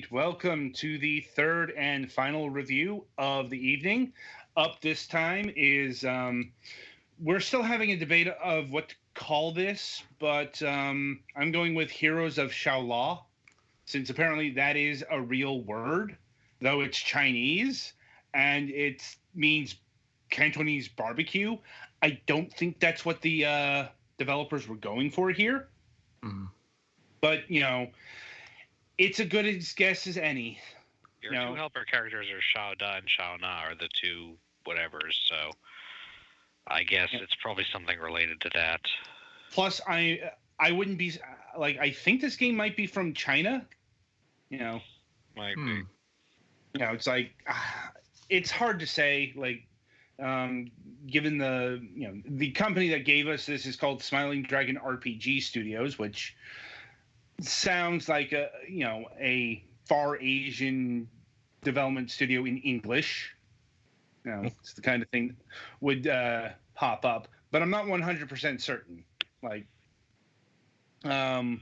right. Welcome to the third and final review of the evening. Up this time is we're still having a debate of what to call this, but I'm going with Heroes of Shaola, since apparently that is a real word, though it's Chinese and it means Cantonese barbecue. I don't think that's what the developers were going for here, Mm. but it's a good guess as any. Your two helper characters are Shao Da and Shao Na are the two whatevers, so I guess it's probably something related to that. Plus, I wouldn't be like, I think this game might be from China. Might be. It's like it's hard to say. Like, given the company that gave us this is called Smiling Dragon RPG Studios, which sounds like a far Asian development studio in English. It's the kind of thing that would pop up, but I'm not 100% certain. Like, it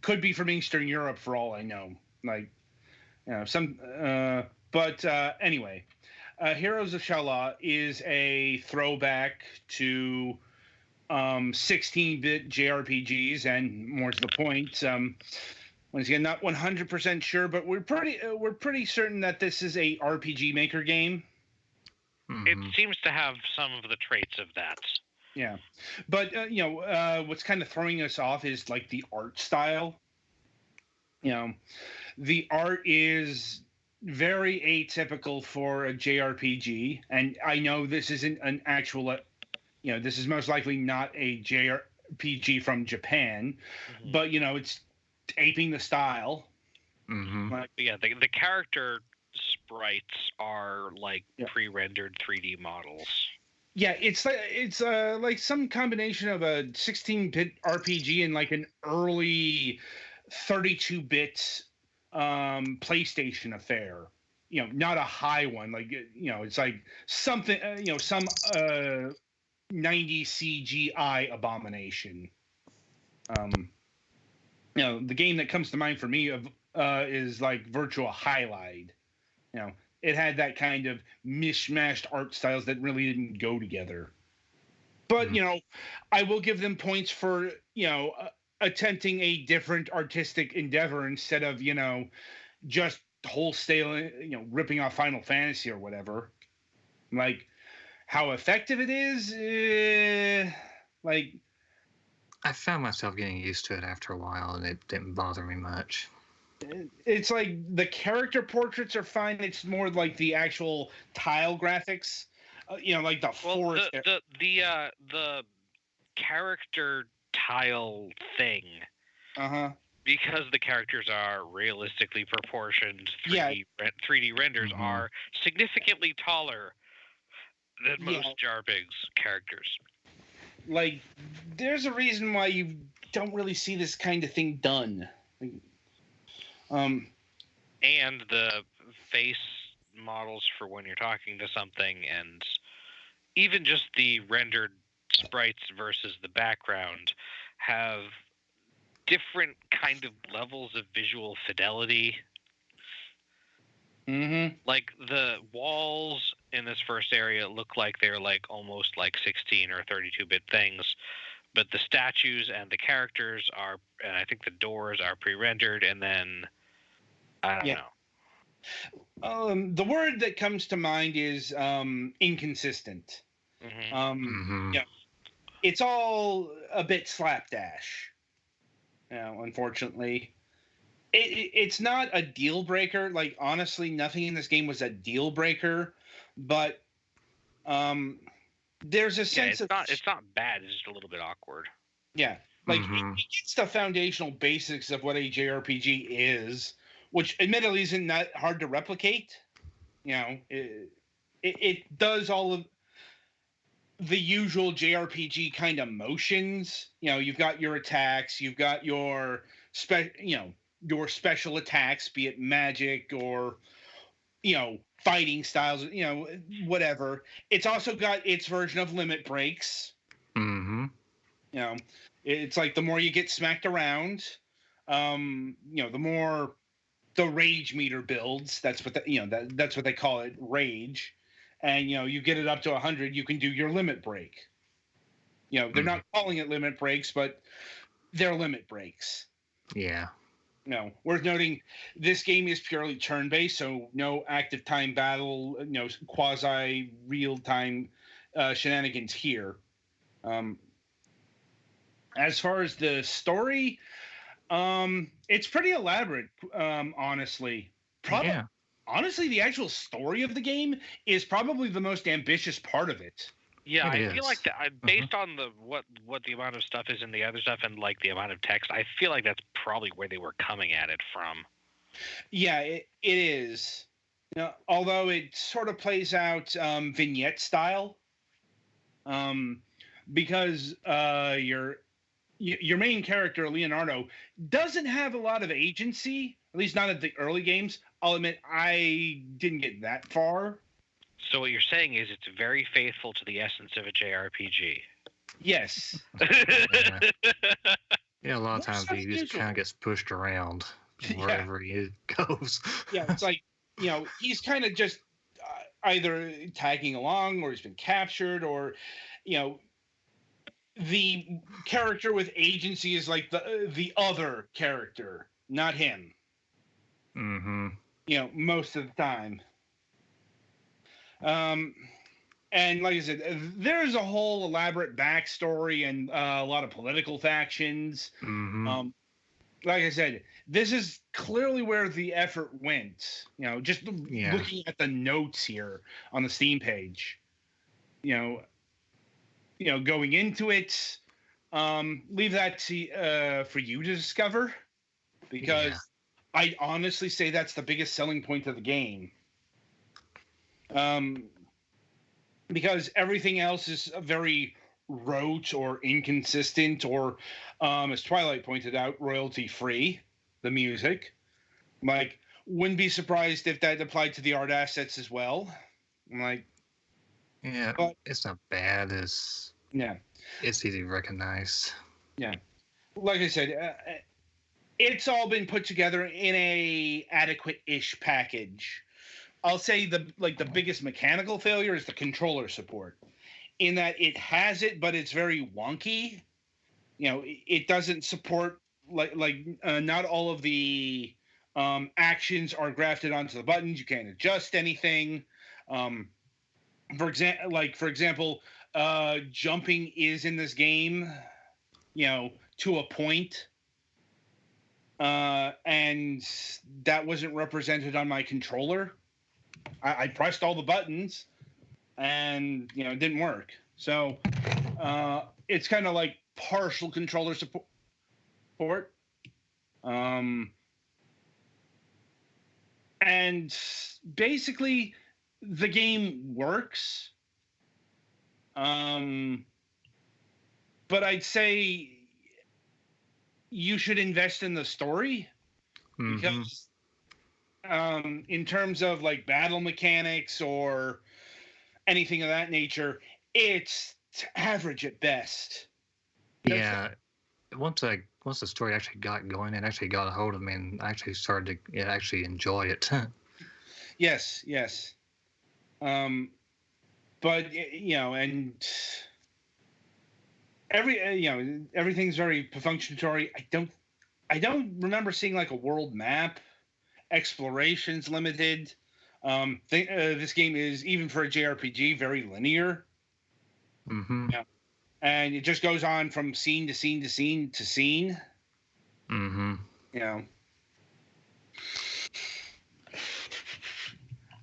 could be from Eastern Europe for all I know. Like, but anyway, Heroes of Shaola is a throwback to 16-bit JRPGs, and more to the point, once again, not 100% sure, but we're pretty certain that this is a RPG Maker game. It seems to have some of the traits of that. Yeah, but what's kind of throwing us off is like the art style. The art is very atypical for a JRPG, and I know this isn't an actual. This is most likely not a JRPG from Japan, but it's aping the style. Like, the character sprites are like pre-rendered 3D models. Yeah, it's like some combination of a 16-bit RPG and like an early 32-bit PlayStation affair. Not a high one. Like it's like something. Some 90s CGI abomination. The game that comes to mind for me is like Virtua Highlight. It had that kind of mishmashed art styles that really didn't go together. But I will give them points for attempting a different artistic endeavor instead of just wholesale ripping off Final Fantasy or whatever. Like, how effective it is, like, I found myself getting used to it after a while, and it didn't bother me much. It's like the character portraits are fine. It's more like the actual tile graphics, like the forest. The character tile thing. Because the characters are realistically proportioned 3D renders are significantly taller than most JRPGs characters. Like, there's a reason why you don't really see this kind of thing done. And the face models for when you're talking to something, and even just the rendered sprites versus the background have different kind of levels of visual fidelity. Like, the walls in this first area look like they're like almost like 16 or 32-bit things, but the statues and the characters are, and I think the doors are pre-rendered, and then I don't know. The word that comes to mind is inconsistent. It's all a bit slapdash. Unfortunately, it's not a deal breaker. Like, honestly, nothing in this game was a deal breaker, but there's a sense of it's not bad. It's just a little bit awkward. Yeah, like it gets the foundational basics of what a JRPG is, which admittedly isn't that hard to replicate. It does all of the usual JRPG kind of motions. You've got your attacks, you've got your your special attacks, be it magic or fighting styles, whatever. It's also got its version of limit breaks. It's like the more you get smacked around, the more the rage meter builds. That's what that's what they call it, rage. And you get it up to 100, you can do your limit break. They're not calling it limit breaks, but they're limit breaks. Yeah. No, worth noting, this game is purely turn-based, so no active time battle, quasi real-time shenanigans here. As far as the story, it's pretty elaborate, honestly. Honestly, the actual story of the game is probably the most ambitious part of it. Yeah, I feel like that, based on what the amount of stuff is in the other stuff and like the amount of text, I feel like that's probably where they were coming at it from. Yeah, it is. Although it sort of plays out vignette style, because your main character Leonardo doesn't have a lot of agency, at least not at the early games. I'll admit I didn't get that far. So what you're saying is it's very faithful to the essence of a JRPG. Yes. Yeah, a lot of times he just kind of gets pushed around wherever he goes. Yeah, it's like, he's kind of just either tagging along or he's been captured or, the character with agency is like the other character, not him. Mm-hmm. Most of the time. And like I said, there's a whole elaborate backstory and a lot of political factions. Mm-hmm. Like I said, this is clearly where the effort went. Just looking at the notes here on the Steam page. Going into it, leave that for you to discover, because I'd honestly say that's the biggest selling point of the game. Because everything else is very rote or inconsistent or, as Twilight pointed out, royalty free, the music. Like, wouldn't be surprised if that applied to the art assets as well. Like, but it's not bad. It's easy to recognize. Yeah. Like I said, it's all been put together in a adequate-ish package. I'll say the biggest mechanical failure is the controller support, in that it has it, but it's very wonky. It doesn't support not all of the actions are grafted onto the buttons. You can't adjust anything. For example, jumping is in this game, to a point. And that wasn't represented on my controller. I pressed all the buttons, and it didn't work. So it's kind of like partial controller support. And basically, the game works. But I'd say you should invest in the story, because in terms of like battle mechanics or anything of that nature, it's average at best. Yeah, once the story actually got going and actually got a hold of me, and I actually started to actually enjoy it. Yes. But and everything's very functionatory. I don't remember seeing like a world map. Exploration's limited. This game is, even for a JRPG, very linear. Mm-hmm. Yeah. And it just goes on from scene to scene to scene to scene. Mm-hmm.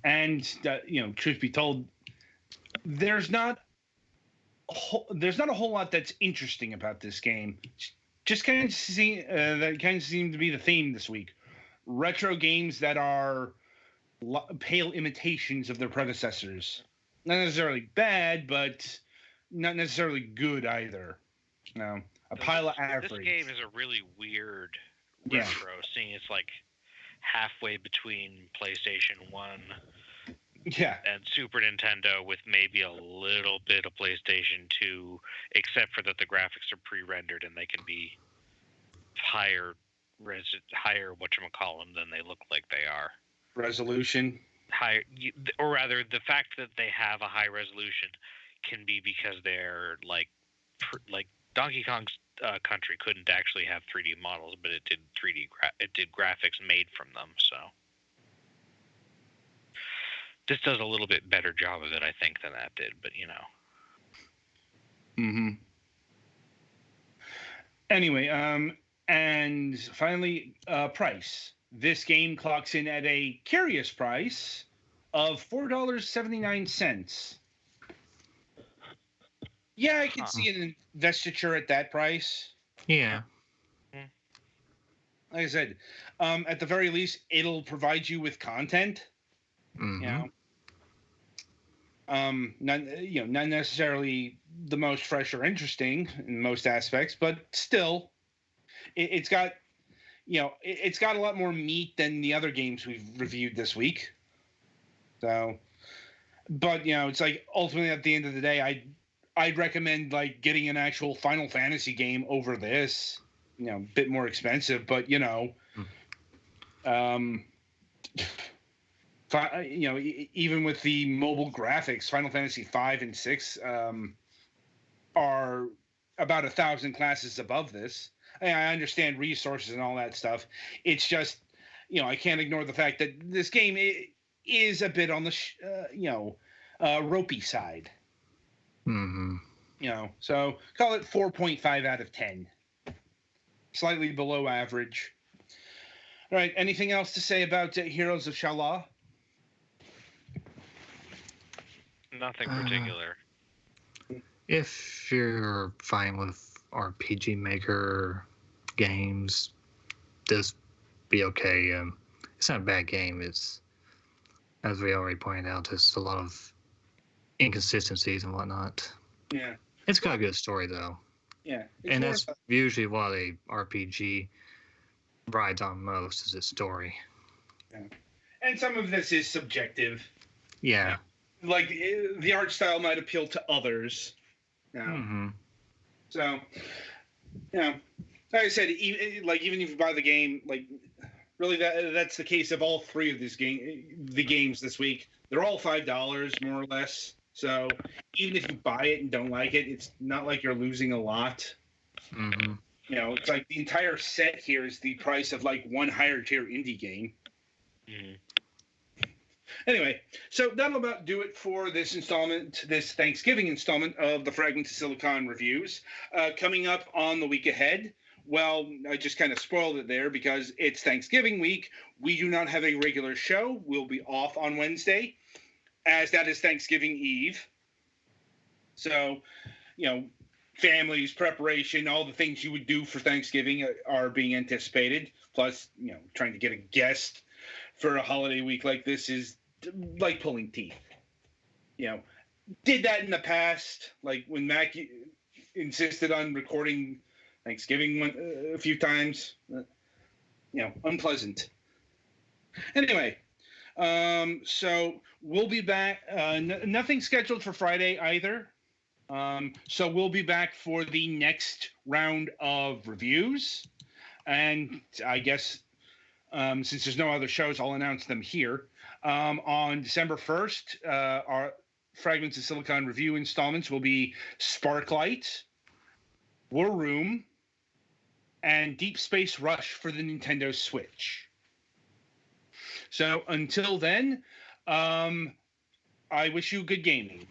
And truth be told, there's not a whole lot that's interesting about this game. Just kind of that kind of seemed to be the theme this week. Retro games that are pale imitations of their predecessors. Not necessarily bad, but not necessarily good either. A pile of average. This game is a really weird retro, seeing it's like halfway between PlayStation 1 and Super Nintendo, with maybe a little bit of PlayStation 2, except for that the graphics are pre-rendered and they can be higher higher whatchamacallem than they look like they are. Resolution. Higher, or rather, the fact that they have a high resolution can be because they're like Donkey Kong's Country couldn't actually have 3D models, but it did it did graphics made from them. So this does a little bit better job of it, I think, than that did. But Mm-hmm. Anyway, and finally, price. This game clocks in at a curious price of $4.79. Yeah, I can see an investiture at that price. Yeah. Like I said, at the very least, it'll provide you with content. Mm-hmm. Not necessarily the most fresh or interesting in most aspects, but still, it's got a lot more meat than the other games we've reviewed this week. So, but it's like ultimately at the end of the day, I'd recommend like getting an actual Final Fantasy game over this. A bit more expensive, but even with the mobile graphics, Final Fantasy 5 and 6 are about 1,000 classes above this. I understand resources and all that stuff. It's just, I can't ignore the fact that this game is a bit on the, ropey side. Mm-hmm. So call it 4.5 out of 10. Slightly below average. All right. Anything else to say about Heroes of Shaola? nothing particular. If you're fine with RPG Maker games, this be okay. It's not a bad game. It's, as we already pointed out, there's a lot of inconsistencies and whatnot. Yeah. It's got a good story though. Yeah. And that's usually what a RPG rides on most, is its story. Yeah. And some of this is subjective. Yeah. Like the art style might appeal to others. Mm-hmm. So, like I said, even if you buy the game, like really that's the case of all three of the games this week. They're all $5 more or less. So even if you buy it and don't like it, it's not like you're losing a lot. Mm-hmm. It's like the entire set here is the price of like one higher tier indie game. Mm-hmm. Anyway, so that'll about do it for this Thanksgiving installment of the Fragments of Silicon reviews. Coming up on the week ahead, well, I just kind of spoiled it there because it's Thanksgiving week. We do not have a regular show. We'll be off on Wednesday, as that is Thanksgiving Eve. So, families, preparation, all the things you would do for Thanksgiving are being anticipated. Plus, trying to get a guest for a holiday week like this is like pulling teeth. Did that in the past, like when Mac insisted on recording Thanksgiving a few times. Unpleasant. Anyway, so we'll be back. Nothing scheduled for Friday either. So we'll be back for the next round of reviews. And I guess since there's no other shows, I'll announce them here. On December 1st, our Fragments of Silicon review installments will be Sparklight, War Room, and Deep Space Rush for the Nintendo Switch. So until then, I wish you good gaming.